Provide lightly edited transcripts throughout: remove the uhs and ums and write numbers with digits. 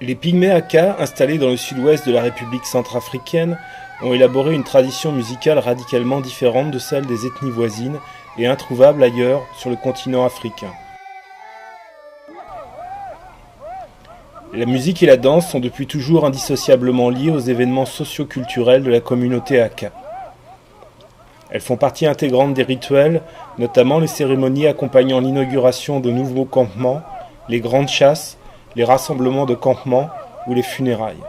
Les Pygmées Aka, installés dans le sud-ouest de la République centrafricaine, ont élaboré une tradition musicale radicalement différente de celle des ethnies voisines et introuvable ailleurs sur le continent africain. La musique et la danse sont depuis toujours indissociablement liées aux événements socio-culturels de la communauté Aka. Elles font partie intégrante des rituels, notamment les cérémonies accompagnant l'inauguration de nouveaux campements, les grandes chasses, les rassemblements de campements ou les funérailles.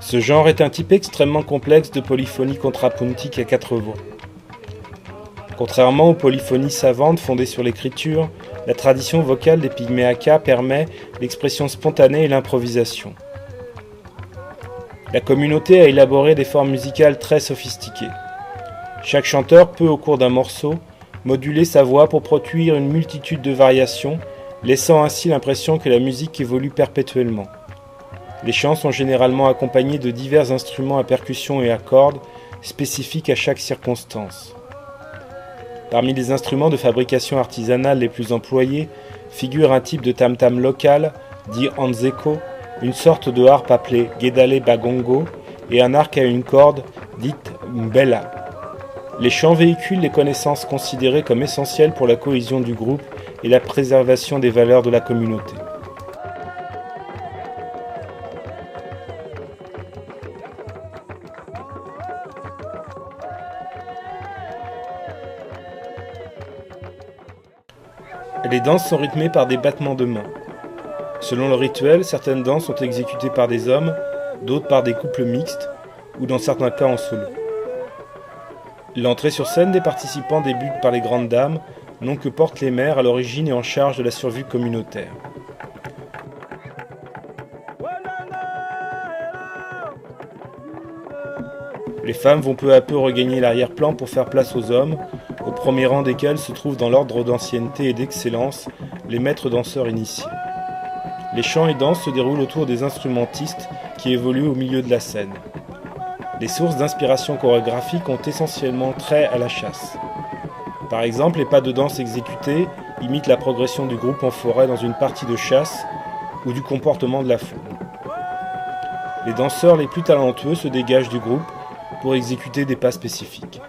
Ce genre est un type extrêmement complexe de polyphonie contrapuntique à 4 voix. Contrairement aux polyphonies savantes fondées sur l'écriture, la tradition vocale des Pygmées Aka permet l'expression spontanée et l'improvisation. La communauté a élaboré des formes musicales très sophistiquées. Chaque chanteur peut, au cours d'un morceau, moduler sa voix pour produire une multitude de variations, laissant ainsi l'impression que la musique évolue perpétuellement. Les chants sont généralement accompagnés de divers instruments à percussion et à cordes, spécifiques à chaque circonstance. Parmi les instruments de fabrication artisanale les plus employés figure un type de tam-tam local, dit anzeko, une sorte de harpe appelée gedale bagongo et un arc à une corde, dite mbela. Les chants véhiculent les connaissances considérées comme essentielles pour la cohésion du groupe et la préservation des valeurs de la communauté. Les danses sont rythmées par des battements de mains. Selon le rituel, certaines danses sont exécutées par des hommes, d'autres par des couples mixtes, ou dans certains cas en solo. L'entrée sur scène des participants débute par les grandes dames, nom que portent les mères à l'origine et en charge de la survie communautaire. Les femmes vont peu à peu regagner l'arrière-plan pour faire place aux hommes, au premier rang desquels se trouvent dans l'ordre d'ancienneté et d'excellence les maîtres danseurs initiés. Les chants et danses se déroulent autour des instrumentistes qui évoluent au milieu de la scène. Les sources d'inspiration chorégraphique ont essentiellement trait à la chasse. Par exemple, les pas de danse exécutés imitent la progression du groupe en forêt dans une partie de chasse ou du comportement de la foule. Les danseurs les plus talentueux se dégagent du groupe pour exécuter des pas spécifiques.